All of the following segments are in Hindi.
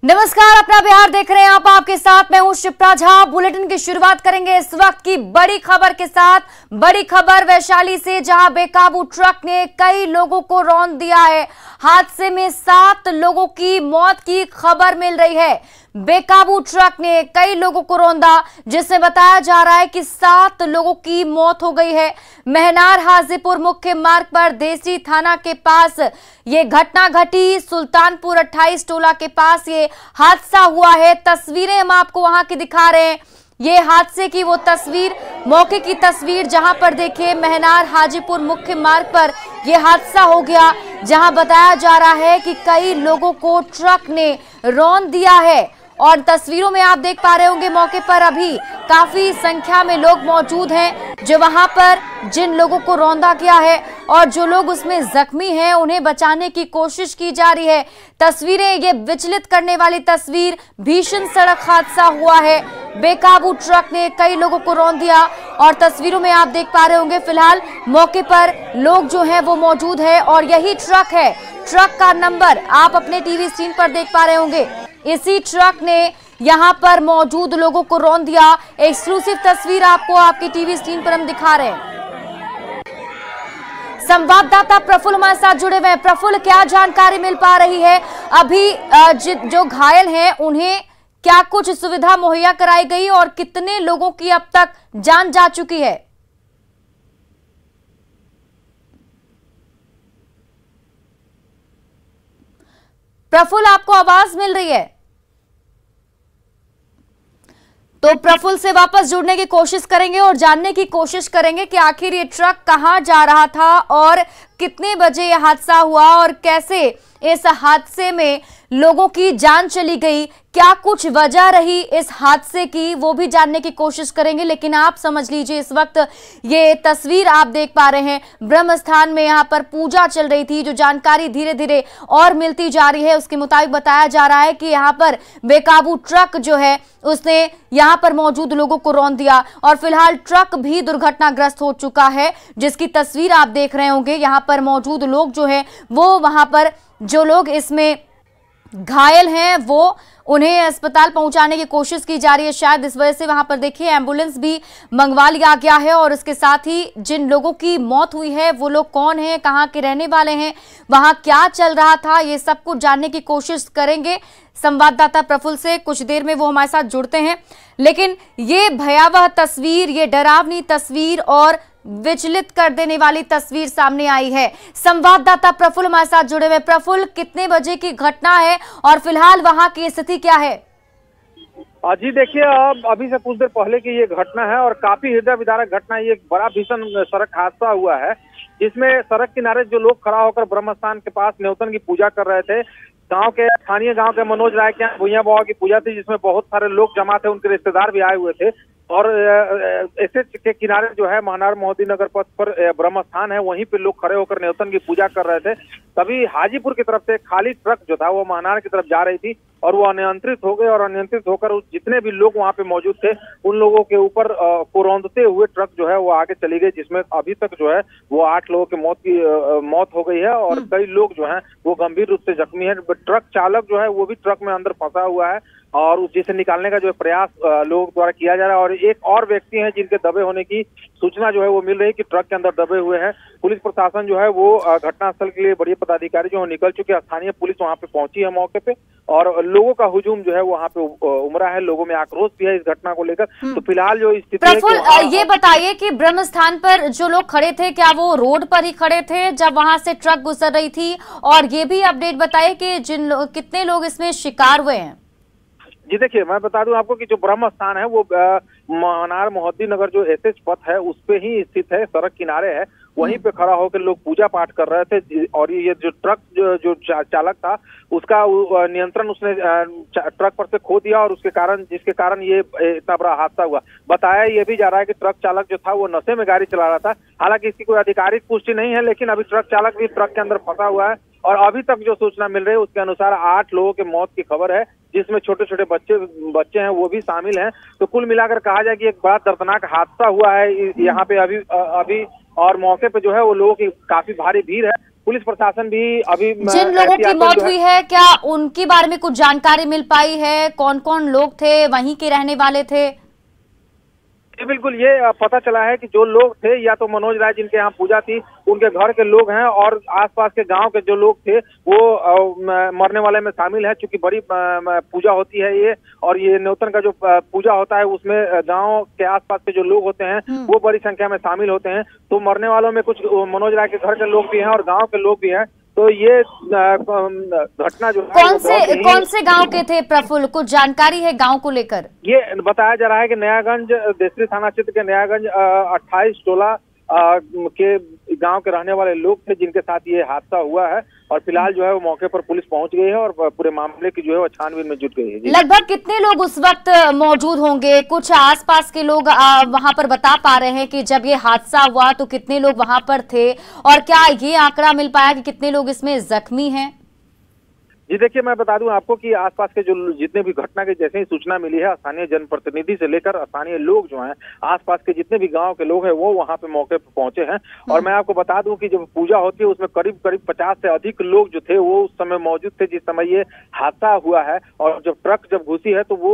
नमस्कार, अपना बिहार देख रहे हैं आप। आपके साथ मैं हूं शिप्रा झा। बुलेटिन की शुरुआत करेंगे इस वक्त की बड़ी खबर के साथ। बड़ी खबर वैशाली से, जहां बेकाबू ट्रक ने कई लोगों को रौंद दिया है। हादसे में 7 लोगों की मौत की खबर मिल रही है। बेकाबू ट्रक ने कई लोगों को रौंदा, जिसमें बताया जा रहा है कि 7 लोगों की मौत हो गई है। महनार हाजीपुर मुख्य मार्ग पर देसी थाना के पास ये घटना घटी। सुल्तानपुर 28 टोला के पास ये हादसा हुआ है। तस्वीरें हम आपको वहां की दिखा रहे हैं। ये हादसे की वो तस्वीर, मौके की तस्वीर, जहां पर देखिए महनार हाजीपुर मुख्य मार्ग पर यह हादसा हो गया, जहां बताया जा रहा है कि कई लोगों को ट्रक ने रौंद दिया है। और तस्वीरों में आप देख पा रहे होंगे, मौके पर अभी काफी संख्या में लोग मौजूद हैं, जो वहां पर जिन लोगों को रौंदा गया है और जो लोग उसमें जख्मी हैं उन्हें बचाने की कोशिश की जा रही है। तस्वीरें ये विचलित करने वाली तस्वीर, भीषण सड़क हादसा हुआ है। बेकाबू ट्रक ने कई लोगों को रौंद दिया और तस्वीरों में आप देख पा रहे होंगे फिलहाल मौके पर लोग जो हैं वो मौजूद है। और यही ट्रक है, ट्रक का नंबर आप अपने टीवी स्क्रीन पर देख पा रहे होंगे। इसी ट्रक ने यहां पर मौजूद लोगों को रौंद दिया। एक्सक्लूसिव तस्वीर आपको आपकी टीवी स्क्रीन पर हम दिखा रहे हैं। संवाददाता प्रफुल्ल हमारे साथ जुड़े हुए हैं। प्रफुल्ल, क्या जानकारी मिल पा रही है? अभी जो घायल हैं उन्हें क्या कुछ सुविधा मुहैया कराई गई और कितने लोगों की अब तक जान जा चुकी है? प्रफुल्ल, आपको आवाज मिल रही है? तो प्रफुल्ल से वापस जुड़ने की कोशिश करेंगे और जानने की कोशिश करेंगे कि आखिर ये ट्रक कहां जा रहा था और कितने बजे यह हादसा हुआ और कैसे इस हादसे में लोगों की जान चली गई, क्या कुछ वजह रही इस हादसे की, वो भी जानने की कोशिश करेंगे। लेकिन आप समझ लीजिए, इस वक्त ये तस्वीर आप देख पा रहे हैं, ब्रह्म स्थान में यहाँ पर पूजा चल रही थी। जो जानकारी धीरे धीरे और मिलती जा रही है उसके मुताबिक बताया जा रहा है कि यहाँ पर बेकाबू ट्रक जो है उसने यहाँ पर मौजूद लोगों को रौंद दिया और फिलहाल ट्रक भी दुर्घटनाग्रस्त हो चुका है, जिसकी तस्वीर आप देख रहे होंगे। यहाँ पर मौजूद लोग जो है वो, वहां पर जो लोग इसमें घायल हैं वो उन्हें अस्पताल पहुंचाने की कोशिश की जा रही है। शायद इस वजह से वहां पर देखिए एम्बुलेंस भी मंगवा लिया गया है। और इसके साथ ही जिन लोगों की मौत हुई है वो लोग कौन हैं, कहां के रहने वाले हैं, वहां क्या चल रहा था, ये सब कुछ जानने की कोशिश करेंगे संवाददाता प्रफुल्ल से। कुछ देर में वो हमारे साथ जुड़ते हैं। लेकिन ये भयावह तस्वीर, ये डरावनी तस्वीर और विचलित कर देने वाली तस्वीर सामने आई है। संवाददाता प्रफुल्ल हमारे साथ जुड़े हुए। प्रफुल्ल, कितने बजे की घटना है और फिलहाल वहां की स्थिति क्या है? जी देखिए, अभी से कुछ देर पहले की ये घटना है और काफी हृदय विदारक घटना है। ये एक बड़ा भीषण सड़क हादसा हुआ है, जिसमें सड़क किनारे जो लोग खड़ा होकर ब्रह्म स्थान के पास न्योतन की पूजा कर रहे थे। स्थानीय गांव के मनोज राय के यहाँ भुइया बाबा की पूजा थी, जिसमें बहुत सारे लोग जमा थे, उनके रिश्तेदार भी आए हुए थे। और ऐसे के किनारे जो है महनार मोदी नगर पथ पर ब्रह्म स्थान है, वहीं पे लोग खड़े होकर न्योतन की पूजा कर रहे थे। तभी हाजीपुर की तरफ से खाली ट्रक जो था वो महनार की तरफ जा रही थी और वो अनियंत्रित हो गई और अनियंत्रित होकर जितने भी लोग वहां पे मौजूद थे उन लोगों के ऊपर को रौंदते हुए ट्रक जो है वो आगे चली गई, जिसमें अभी तक जो है वो 8 लोगों की मौत हो गई है और कई लोग जो है वो गंभीर रूप से जख्मी है। ट्रक चालक जो है वो भी ट्रक में अंदर फंसा हुआ है और जिसे निकालने का जो प्रयास लोगों द्वारा किया जा रहा है। और एक और व्यक्ति हैं जिनके दबे होने की सूचना जो है वो मिल रही है कि ट्रक के अंदर दबे हुए हैं। पुलिस प्रशासन जो है वो घटनास्थल के लिए बड़े पदाधिकारी जो निकल चुके हैं। स्थानीय पुलिस वहां पे पहुंची है मौके पे और लोगों का हुजूम जो है वहां पे उमड़ा है। लोगों में आक्रोश भी है इस घटना को लेकर। तो फिलहाल जो स्थिति है, ये बताइए कि ब्रह्म स्थान पर जो लोग खड़े थे, क्या वो रोड पर ही खड़े थे जब वहां से ट्रक गुजर रही थी? और ये भी अपडेट बताइए कि कितने लोग इसमें शिकार हुए हैं? जी देखिए, मैं बता दूं आपको कि जो ब्रह्म स्थान है वो महनार मोहद्दी नगर जो एसएच पथ है उस पे ही स्थित है, सड़क किनारे है। वहीं पे खड़ा होकर लोग पूजा पाठ कर रहे थे और ये जो ट्रक जो चालक था उसका नियंत्रण उसने ट्रक पर से खो दिया और जिसके कारण ये इतना बड़ा हादसा हुआ। बताया ये भी जा रहा है कि ट्रक चालक जो था वो नशे में गाड़ी चला रहा था। हालांकि इसकी कोई आधिकारिक पुष्टि नहीं है, लेकिन अभी ट्रक चालक भी ट्रक के अंदर फंसा हुआ है और अभी तक जो सूचना मिल रही है उसके अनुसार 8 लोगों के मौत की खबर है, जिसमें छोटे छोटे बच्चे हैं वो भी शामिल हैं। तो कुल मिलाकर कहा जाए कि एक बड़ा दर्दनाक हादसा हुआ है यहाँ पे अभी और मौके पे जो है वो लोगों की काफी भारी भीड़ है। पुलिस प्रशासन भी अभी जिन लोगों की मौत हुई है, क्या उनके बारे में कुछ जानकारी मिल पाई है? कौन कौन लोग थे, वहीं के रहने वाले थे? बिल्कुल, ये पता चला है कि जो लोग थे या तो मनोज राय जिनके यहाँ पूजा थी उनके घर के लोग हैं, और आसपास के गांव के जो लोग थे वो मरने वाले में शामिल है। क्योंकि बड़ी पूजा होती है ये, और ये न्योतन का जो पूजा होता है उसमें गांव के आसपास के जो लोग होते हैं वो बड़ी संख्या में शामिल होते हैं। तो मरने वालों में कुछ मनोज राय के घर के लोग भी हैं और गाँव के लोग भी हैं। तो ये घटना जो कौन से गांव के थे प्रफुल्ल, कुछ जानकारी है गांव को लेकर? ये बताया जा रहा है कि नयागंज देसरी थाना क्षेत्र के नयागंज 28 टोला के गांव के रहने वाले लोग थे जिनके साथ ये हादसा हुआ है। और फिलहाल जो है वो मौके पर पुलिस पहुंच गई है और पूरे मामले की जो है वो छानबीन में जुट गई है। लगभग कितने लोग उस वक्त मौजूद होंगे? कुछ आसपास के लोग वहां पर बता पा रहे हैं कि जब ये हादसा हुआ तो कितने लोग वहां पर थे, और क्या ये आंकड़ा मिल पाया कि कितने लोग इसमें जख्मी हैं? जी देखिए, मैं बता दूं आपको कि आसपास के जो जितने भी घटना की जैसे ही सूचना मिली है, स्थानीय जनप्रतिनिधि से लेकर स्थानीय लोग जो हैं, आसपास के जितने भी गांव के लोग हैं वो वहां पे मौके पर पहुंचे हैं। और मैं आपको बता दूं कि जब पूजा होती है उसमें करीब 50 से अधिक लोग जो थे वो उस समय मौजूद थे जिस समय ये हादसा हुआ है। और जब ट्रक जब घुसी है तो वो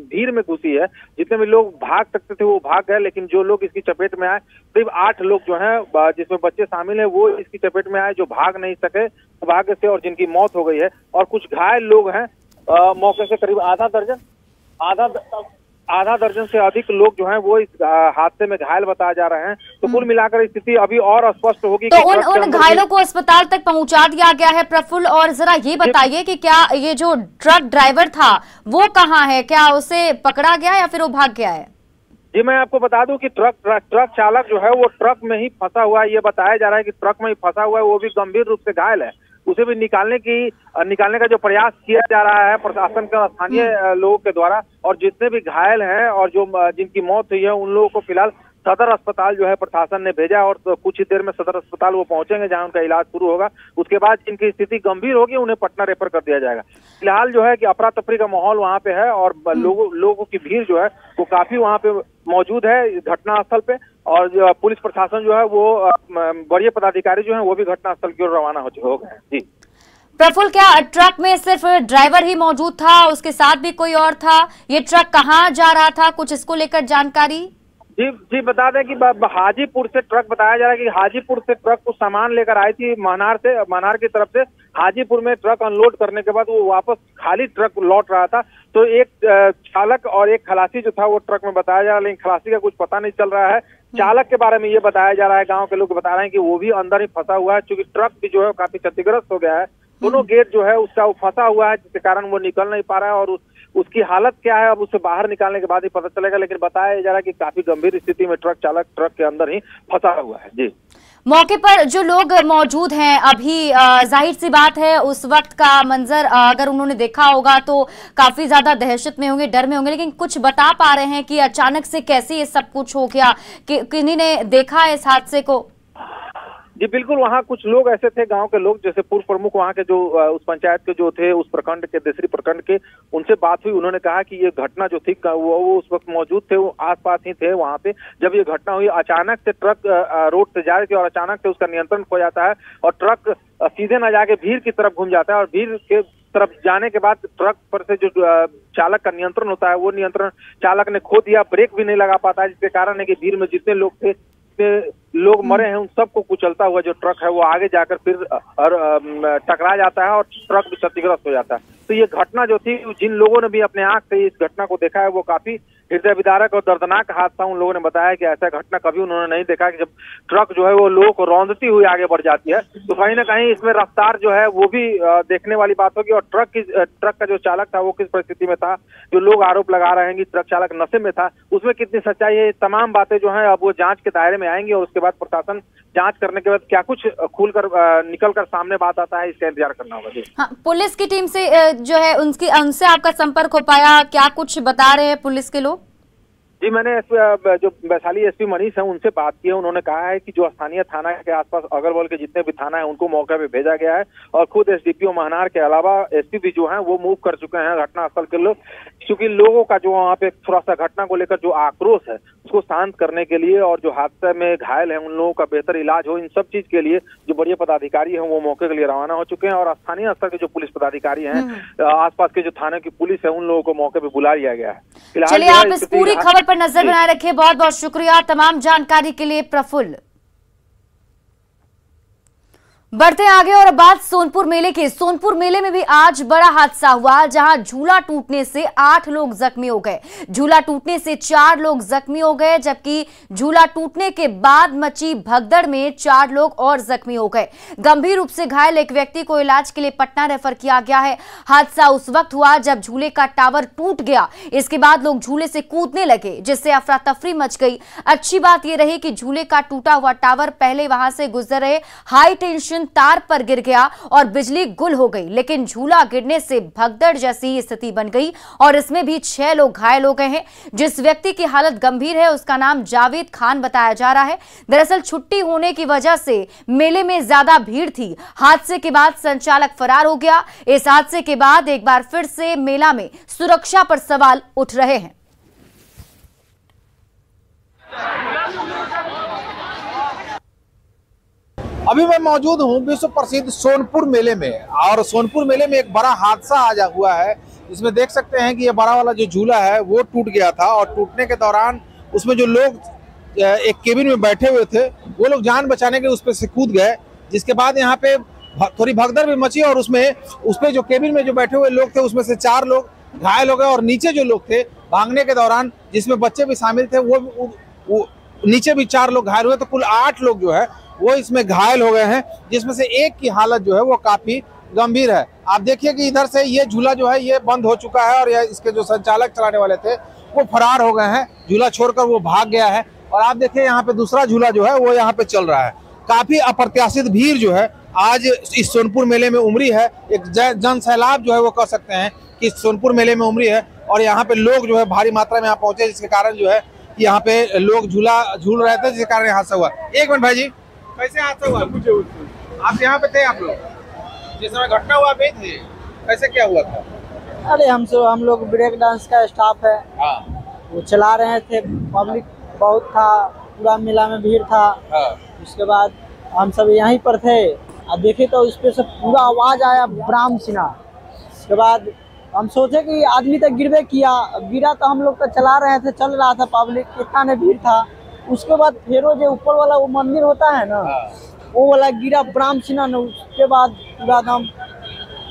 भीड़ में घुसी है। जितने भी लोग भाग सकते थे वो भाग गए, लेकिन जो लोग इसकी चपेट में आए, करीब 8 लोग जो है जिसमें बच्चे शामिल है, वो इसकी चपेट में आए जो भाग नहीं सके भाग्य से, और जिनकी मौत हो गई है। और कुछ घायल लोग हैं मौके से, करीब आधा दर्जन से अधिक लोग जो हैं वो इस हादसे में घायल बताए जा रहे हैं। तो कुल मिलाकर स्थिति अभी और स्पष्ट होगी। तो उन घायलों को अस्पताल तक पहुंचा दिया गया है प्रफुल्ल। और जरा ये बताइए कि क्या ये जो ट्रक ड्राइवर था वो कहाँ है? क्या उसे पकड़ा गया या फिर वो भाग गया है? जी मैं आपको बता दूं कि ट्रक चालक जो है वो ट्रक में ही फंसा हुआ है। ये बताया जा रहा है कि ट्रक में ही फंसा हुआ है, वो भी गंभीर रूप से घायल है। उसे भी निकालने का जो प्रयास किया जा रहा है प्रशासन के स्थानीय लोगों के द्वारा। और जितने भी घायल हैं और जो जिनकी मौत हुई है उन लोगों को फिलहाल सदर अस्पताल जो है प्रशासन ने भेजा, और तो कुछ ही देर में सदर अस्पताल वो पहुंचेंगे जहां उनका इलाज शुरू होगा। उसके बाद जिनकी स्थिति गंभीर होगी उन्हें पटना रेफर कर दिया जाएगा। फिलहाल जो है कि अफरा तफरी का माहौल वहां पे है, और लोगों की भीड़ जो है वो काफी वहां पे मौजूद है घटना स्थल पे। और पुलिस प्रशासन जो है वो वरीय पदाधिकारी जो है वो भी घटना स्थल की ओर रवाना हो गए हैं। जी प्रफुल्ल, क्या ट्रक में सिर्फ ड्राइवर ही मौजूद था, उसके साथ भी कोई और था? ये ट्रक कहाँ जा रहा था, कुछ इसको लेकर जानकारी? जी बता दें कि हाजीपुर से ट्रक बताया जा रहा है कि हाजीपुर से ट्रक कुछ सामान लेकर आई थी मनार की तरफ से। हाजीपुर में ट्रक अनलोड करने के बाद वो वापस खाली ट्रक लौट रहा था। तो एक चालक और एक खलासी जो था वो ट्रक में बताया जा रहा है, लेकिन खलासी का कुछ पता नहीं चल रहा है। चालक के बारे में ये बताया जा रहा है, गाँव के लोग बता रहे हैं कि वो भी अंदर ही फंसा हुआ है, क्योंकि ट्रक भी जो है काफी क्षतिग्रस्त हो गया है। दोनों गेट जो है उसका वो फंसा हुआ है, जिसके कारण वो निकल नहीं पा रहा है। और उसकी हालत क्या है अब उसे बाहर निकालने के बाद ही पता चलेगा, लेकिन बताया जा रहा है कि काफी गंभीर स्थिति में ट्रक चालक ट्रक के अंदर ही फंसा हुआ है। जी मौके पर जो लोग मौजूद हैं अभी, जाहिर सी बात है उस वक्त का मंजर अगर उन्होंने देखा होगा तो काफी ज्यादा दहशत में होंगे, डर में होंगे, लेकिन कुछ बता पा रहे हैं कि अचानक से कैसे ये सब कुछ हो गया, कि किन्हीं ने देखा है इस हादसे को? जी बिल्कुल, वहाँ कुछ लोग ऐसे थे, गांव के लोग, जैसे पूर्व प्रमुख वहाँ के जो उस पंचायत के जो थे, उस प्रखंड के देसरी प्रखंड के, उनसे बात हुई। उन्होंने कहा कि ये घटना जो थी वो उस वक्त मौजूद थे, वो आसपास ही थे वहाँ पे जब ये घटना हुई। अचानक से ट्रक रोड से जा रही थी और अचानक से उसका नियंत्रण खो जाता है और ट्रक सीधे न जाके भीड़ की तरफ घूम जाता है। और भीड़ के तरफ जाने के बाद ट्रक पर से जो चालक का नियंत्रण होता है वो नियंत्रण चालक ने खो दिया, ब्रेक भी नहीं लगा पाता है, जिसके कारण है कि भीड़ में जितने लोग थे लोग मरे हैं, उन सबको कुचलता हुआ जो ट्रक है वो आगे जाकर फिर टकरा जाता है और ट्रक भी क्षतिग्रस्त हो जाता है। तो ये घटना जो थी, जिन लोगों ने भी अपने आंख से इस घटना को देखा है वो काफी हृदय विदारक और दर्दनाक हादसा उन लोगों ने बताया कि ऐसा घटना कभी उन्होंने नहीं देखा कि जब ट्रक जो है वो लोगों को रौंदती हुई आगे बढ़ जाती है। तो कहीं ना कहीं इसमें रफ्तार जो है वो भी देखने वाली बात होगी। और ट्रक का जो चालक था वो किस परिस्थिति में था, जो लोग आरोप लगा रहे हैं कि ट्रक चालक नशे में था, उसमें कितनी सच्चाई है, तमाम बातें जो है अब वो जांच के दायरे में आएंगी। और उसके बाद प्रशासन जांच करने के बाद क्या कुछ खुलकर निकल कर सामने बात आता है, इसका इंतजार करना होगा। हाँ, पुलिस की टीम से जो है उनसे आपका संपर्क हो पाया? क्या कुछ बता रहे हैं पुलिस के लोग? जी, मैंने जो वैशाली एसपी मनीष है उनसे बात की है। उन्होंने कहा है कि जो स्थानीय थाना के आसपास अगल बगल के जितने भी थाना है उनको मौके पे भेजा गया है और खुद एसडीपीओ महनार के अलावा एसपी भी जो है वो मूव कर चुके हैं घटनास्थल के लोग, क्योंकि लोगों का जो वहाँ पे थोड़ा सा घटना को लेकर जो आक्रोश है उसको शांत करने के लिए और जो हादसे में घायल है उन लोगों का बेहतर इलाज हो, इन सब चीज के लिए जो बड़े पदाधिकारी हैं वो मौके के लिए रवाना हो चुके हैं और स्थानीय स्तर के जो पुलिस पदाधिकारी हैं, आसपास के जो थाने की पुलिस है, उन लोगों को मौके पे बुला लिया गया है। चलिए, आप इस पूरी खबर पर नजर बनाए रखिए। बहुत बहुत शुक्रिया तमाम जानकारी के लिए प्रफुल्ल। बढ़ते आगे और अब बात सोनपुर मेले की। सोनपुर मेले में भी आज बड़ा हादसा हुआ, जहां झूला टूटने से 8 लोग जख्मी हो गए। झूला टूटने से 4 लोग जख्मी हो गए, जबकि झूला टूटने के बाद मची भगदड़ में 4 लोग और जख्मी हो गए। गंभीर रूप से घायल एक व्यक्ति को इलाज के लिए पटना रेफर किया गया है। हादसा उस वक्त हुआ जब झूले का टावर टूट गया। इसके बाद लोग झूले से कूदने लगे, जिससे अफरा तफरी मच गई। अच्छी बात यह रही कि झूले का टूटा हुआ टावर पहले वहां से गुजर रहे हाई टेंशन तार पर गिर गया और बिजली गुल हो गई, लेकिन झूला गिरने से भगदड़ जैसी स्थिति बन गई और इसमें भी 6 लोग घायल हो गए हैं। जिस व्यक्ति की हालत गंभीर है उसका नाम जावेद खान बताया जा रहा है। दरअसल छुट्टी होने की वजह से मेले में ज्यादा भीड़ थी। हादसे के बाद संचालक फरार हो गया। इस हादसे के बाद एक बार फिर से मेला में सुरक्षा पर सवाल उठ रहे हैं। अभी मैं मौजूद हूँ विश्व प्रसिद्ध सोनपुर मेले में और सोनपुर मेले में एक बड़ा हादसा आज हुआ है। इसमें देख सकते हैं कि ये बड़ा वाला जो झूला है वो टूट गया था और टूटने के दौरान उसमें जो लोग एक केबिन में बैठे हुए थे वो लोग जान बचाने के उस पर से कूद गए, जिसके बाद यहाँ पे थोड़ी भगदड़ भी मची और उसमें जो केबिन में जो बैठे हुए लोग थे उसमें से 4 लोग घायल हो गए और नीचे जो लोग थे भागने के दौरान, जिसमें बच्चे भी शामिल थे, वो नीचे भी 4 लोग घायल हुए। तो कुल 8 लोग जो है वो इसमें घायल हो गए हैं, जिसमें से एक की हालत जो है वो काफी गंभीर है। आप देखिए कि इधर से ये झूला जो है ये बंद हो चुका है और इसके जो संचालक चलाने वाले थे वो फरार हो गए हैं, झूला छोड़कर वो भाग गया है। और आप देखिए यहाँ पे दूसरा झूला जो है वो यहाँ पे चल रहा है। काफी अप्रत्याशित भीड़ जो है आज इस सोनपुर मेले में उमड़ी है। एक जन सैलाब जो है वो कह सकते हैं कि सोनपुर मेले में उमड़ी है और यहाँ पे लोग जो है भारी मात्रा में यहाँ पहुंचे, जिसके कारण जो है यहाँ पे लोग झूला झूल रहे थे, जिसके कारण हादसा हुआ। एक मिनट भाई जी, कैसे हादसा हुआ? आप यहाँ पे थे? आप लोग जिस समय घटना हुआ पे थे, कैसे क्या हुआ था? अरे हम लोग ब्रेक डांस का स्टाफ है, वो चला रहे थे। पब्लिक बहुत था, पूरा मेला में भीड़ था। उसके बाद हम सब यहीं पर थे और देखे तो उस पे से पूरा आवाज आया ब्राह्म सिन्हा। उसके बाद हम सोचे कि आदमी तक गिरवे किया, गिरा तो हम लोग तो चला रहे थे, चल रहा था, पब्लिक कितना ने भीड़ था। उसके बाद फिर जो ऊपर वाला वो मंदिर होता है ना, वो वाला गिरा ब्राह्म सिन्हा ने। उसके बाद पूरा दम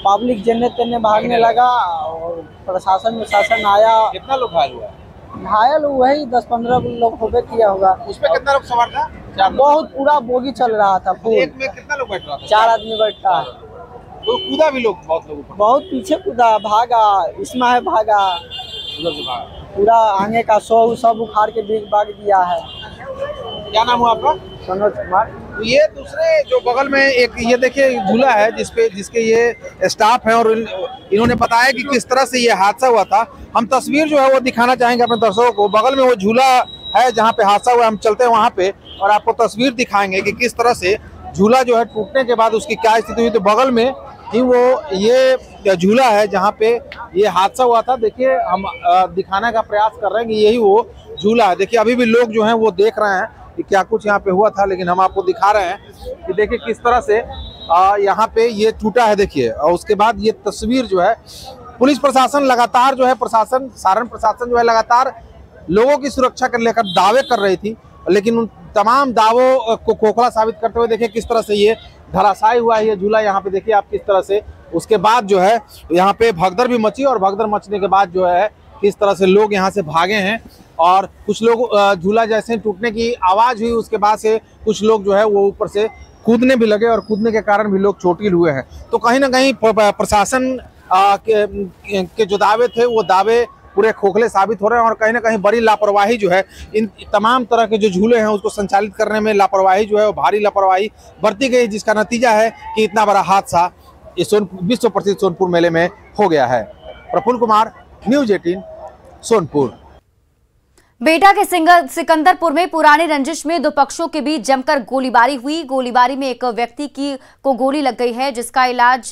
पब्लिक जन्ने तन्ने भागने लगा और प्रशासन आया। कितना लोग घायल हुआ? घायल वही 10-15 लोग होबे किया होगा। उसमें कितना लोग सवार था? बहुत पूरा बोगी चल रहा था। एक में कितना लोग बैठ रहा था? 4 आदमी बैठा। तो कूदा भी लोग, बहुत लोग बहुत पीछे कूदा, भागा, इसमें भागा, पूरा आगे का सब उखाड़ के भाग दिया है। क्या नाम हुआ आपका? मनोज कुमार। तो ये दूसरे जो बगल में एक ये देखिए झूला है जिसके ये स्टाफ है और इन्होंने बताया कि किस तरह से ये हादसा हुआ था। हम तस्वीर जो है वो दिखाना चाहेंगे अपने दर्शकों को। बगल में वो झूला है जहाँ पे हादसा हुआ, हम चलते हैं वहाँ पे और आपको तस्वीर दिखाएंगे कि किस तरह से झूला जो है टूटने के बाद उसकी क्या स्थिति हुई। तो बगल में ही वो ये झूला है जहाँ पे ये हादसा हुआ था। देखिए हम दिखाने का प्रयास कर रहे हैं कि यही वो झूला है। देखिए अभी भी लोग जो हैं वो देख रहे हैं कि क्या कुछ यहाँ पे हुआ था, लेकिन हम आपको दिखा रहे हैं कि देखिए किस तरह से यहाँ पे ये टूटा है। देखिए और उसके बाद ये तस्वीर जो है, पुलिस प्रशासन लगातार जो है सारण प्रशासन जो है लगातार लोगों की सुरक्षा को लेकर दावे कर रही थी, लेकिन उन तमाम दावों को खोखला साबित करते हुए देखिए किस तरह से ये धराशायी हुआ है ये झूला। यहाँ पे देखिए आप किस तरह से उसके बाद जो है यहाँ पे भगदड़ भी मची और भगदड़ मचने के बाद जो है किस तरह से लोग यहाँ से भागे हैं और कुछ लोग झूला जैसे टूटने की आवाज हुई उसके बाद से कुछ लोग जो है वो ऊपर से कूदने भी लगे और कूदने के कारण भी लोग चोटिल हुए हैं। तो कहीं ना कहीं प्रशासन के जो दावे थे वो दावे पूरे खोखले साबित हो रहे हैं और कहीं ना कहीं बड़ी लापरवाही जो है इन तमाम तरह के जो झूले हैं उसको संचालित करने में लापरवाही जो है वो भारी लापरवाही बरती गई, जिसका नतीजा है कि इतना बड़ा हादसा इस विश्व प्रसिद्ध सोनपुर मेले में हो गया है। प्रफुल्ल कुमार, न्यूज़ 18 सोनपुर। बेटा के सिकंदरपुर में पुराने रंजिश में दो पक्षों के बीच जमकर गोलीबारी हुई। गोलीबारी में एक व्यक्ति को गोली लग गई है, जिसका इलाज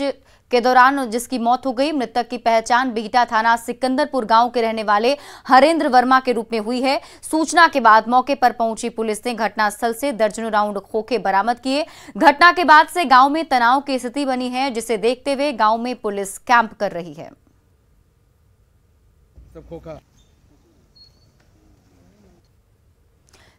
के दौरान जिसकी मौत हो गई। मृतक की पहचान बीटा थाना सिकंदरपुर गांव के रहने वाले हरेंद्र वर्मा के रूप में हुई है। सूचना के बाद मौके पर पहुंची पुलिस ने घटनास्थल से दर्जनों राउंड खोखे बरामद किए। घटना के बाद से गांव में तनाव की स्थिति बनी है, जिसे देखते हुए गांव में पुलिस कैंप कर रही है।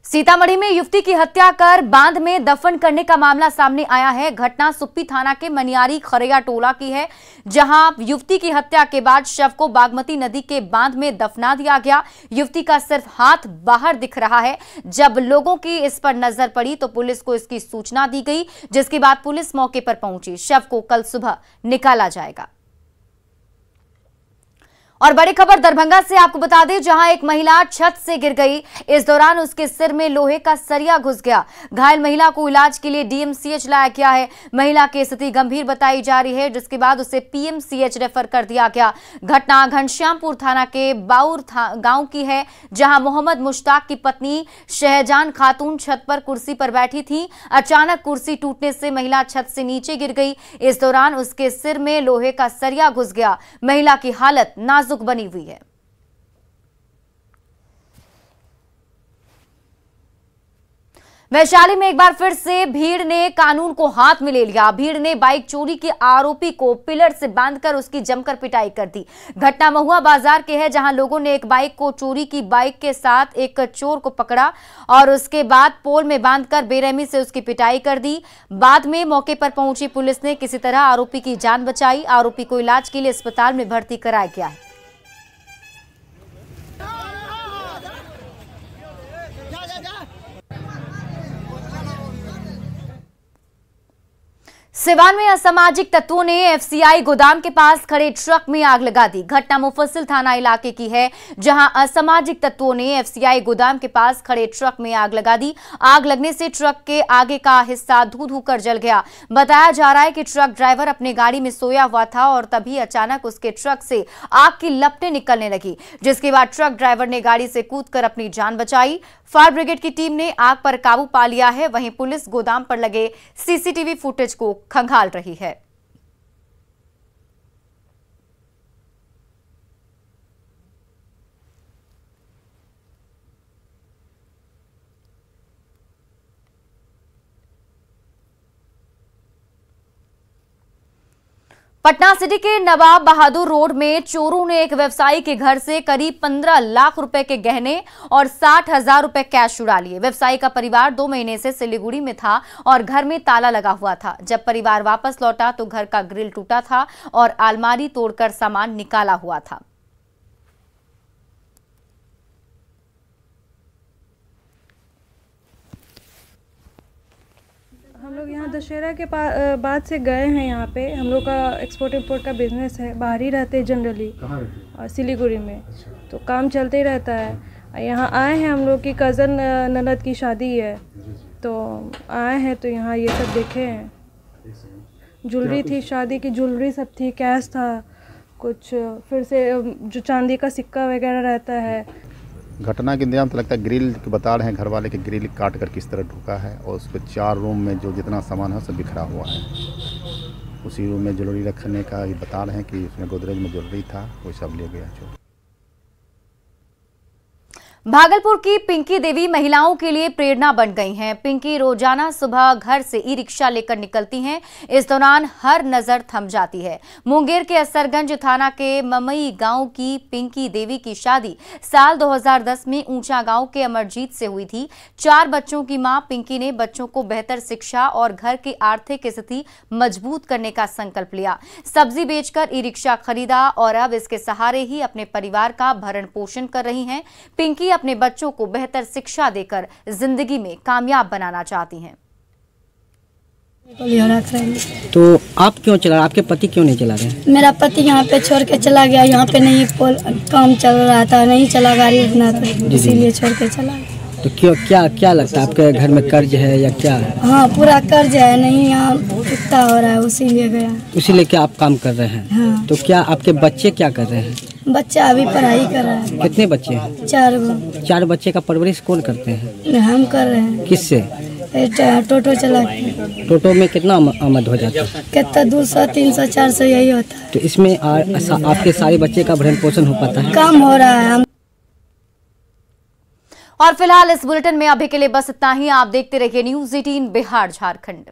सीतामढ़ी में युवती की हत्या कर बांध में दफन करने का मामला सामने आया है। घटना सुप्पी थाना के मनियारी खरैया टोला की है, जहां युवती की हत्या के बाद शव को बागमती नदी के बांध में दफना दिया गया। युवती का सिर्फ हाथ बाहर दिख रहा है। जब लोगों की इस पर नजर पड़ी तो पुलिस को इसकी सूचना दी गई, जिसके बाद पुलिस मौके पर पहुंची। शव को कल सुबह निकाला जाएगा। और बड़ी खबर दरभंगा से आपको बता दें, जहां एक महिला छत से गिर गई। इस दौरान उसके सिर में लोहे का सरिया घुस गया। घायल महिला को इलाज के लिए डीएमसीएच लाया गया है। महिला की स्थिति गंभीर बताई जा रही है, जिसके बाद उसे पीएमसीएच रेफर कर दिया गया। घटना घनश्यामपुर थाना के बाउर गांव की है, जहां मोहम्मद मुश्ताक की पत्नी शहजान खातून छत पर कुर्सी पर बैठी थी। अचानक कुर्सी टूटने से महिला छत से नीचे गिर गई। इस दौरान उसके सिर में लोहे का सरिया घुस गया। महिला की हालत नाजुक बनी हुई है। वैशाली में एक बार फिर से भीड़ ने कानून को हाथ में ले लिया। भीड़ ने बाइक चोरी के आरोपी को पिलर से बांधकर उसकी जमकर पिटाई कर दी। घटना महुआ बाजार के है, जहां लोगों ने एक बाइक को चोरी की बाइक के साथ एक चोर को पकड़ा और उसके बाद पोल में बांधकर बेरहमी से उसकी पिटाई कर दी। बाद में मौके पर पहुंची पुलिस ने किसी तरह आरोपी की जान बचाई। आरोपी को इलाज के लिए अस्पताल में भर्ती कराया गया है। सिवान में असामाजिक तत्वों ने एफसीआई गोदाम के पास खड़े ट्रक में आग लगा दी। घटना मुफस्सिल थाना इलाके की है, जहां असामाजिक तत्वों ने एफसीआई गोदाम के पास खड़े ट्रक में आग लगा दी। आग लगने से ट्रक के आगे का हिस्सा धू-धू कर जल गया। बताया जा रहा है कि ट्रक ड्राइवर अपनी गाड़ी में सोया हुआ था और तभी अचानक उसके ट्रक से आग की लपटें निकलने लगी, जिसके बाद ट्रक ड्राइवर ने गाड़ी से कूदकर अपनी जान बचाई। फायर ब्रिगेड की टीम ने आग पर काबू पा लिया है। वहीं पुलिस गोदाम पर लगे सीसीटीवी फुटेज को खंगाल रही है। पटना सिटी के नवाब बहादुर रोड में चोरों ने एक व्यवसायी के घर से करीब 15 लाख रुपए के गहने और 60,000 रुपए कैश चुरा लिए। व्यवसायी का परिवार 2 महीने से सिलीगुड़ी में था और घर में ताला लगा हुआ था। जब परिवार वापस लौटा तो घर का ग्रिल टूटा था और अलमारी तोड़कर सामान निकाला हुआ था। हम लोग यहाँ दशहरा के बाद से गए हैं। यहाँ पे हम लोग का एक्सपोर्ट इंपोर्ट का बिजनेस है। बाहर ही रहते हैं जनरली, और सिलीगुड़ी में। अच्छा। तो काम चलते ही रहता है। यहाँ आए हैं, हम लोग की कज़न ननद की शादी है, तो आए हैं तो यहाँ ये सब देखे हैं। ज्वेलरी थी, शादी की ज्वेलरी सब थी, कैश था कुछ, फिर से जो चांदी का सिक्का वगैरह रहता है। घटना के इंतजाम तो लगता है ग्रिल बता रहे हैं घर वाले कि ग्रिल काट कर किस तरह ढुका है, और उस पर 4 रूम में जो जितना सामान है सब बिखरा हुआ है। उसी रूम में ज्वेलरी रखने का ही बता रहे हैं कि उसमें गोदरेज में ज्वेलरी था, वो सब ले गया चोर। भागलपुर की पिंकी देवी महिलाओं के लिए प्रेरणा बन गई हैं। पिंकी रोजाना सुबह घर से ई रिक्शा लेकर निकलती हैं। इस दौरान हर नजर थम जाती है। मुंगेर के असरगंज थाना के ममई गांव की पिंकी देवी की शादी साल 2010 में ऊंचा गांव के अमरजीत से हुई थी। 4 बच्चों की मां पिंकी ने बच्चों को बेहतर शिक्षा और घर की आर्थिक स्थिति मजबूत करने का संकल्प लिया। सब्जी बेचकर ई रिक्शा खरीदा और अब इसके सहारे ही अपने परिवार का भरण पोषण कर रही हैं। पिंकी अपने बच्चों को बेहतर शिक्षा देकर जिंदगी में कामयाब बनाना चाहती हैं। तो आप क्यों चला, आपके पति क्यों नहीं चला रहे? मेरा पति यहाँ पे छोड़ के चला गया। यहाँ पे नहीं काम चल रहा था, नहीं चला गाड़ी इतना, तो इसीलिए छोड़ के चला गया। तो क्यों, क्या लगता है आपके घर में कर्ज है या क्या है? हाँ, पूरा कर्ज है, नहीं यहाँ कितना हो रहा है, उसीलिए गया। इसीलिए क्या आप काम कर रहे हैं? हाँ। तो क्या आपके बच्चे क्या कर रहे हैं? बच्चा अभी पढ़ाई कर रहा है। कितने बच्चे हैं? 4 गो। 4 बच्चे का परवरिश कौन करते हैं? हम कर रहे हैं। किससे? टोटो चला के। टोटो में कितना आमद हो जाता है? कितना 200 300 400 यही होता है। तो इसमें आपके सारे बच्चे का भरण पोषण हो पाता है? काम हो रहा है। और फिलहाल इस बुलेटिन में अभी के लिए बस इतना ही। आप देखते रहिए न्यूज़ 18 बिहार झारखंड।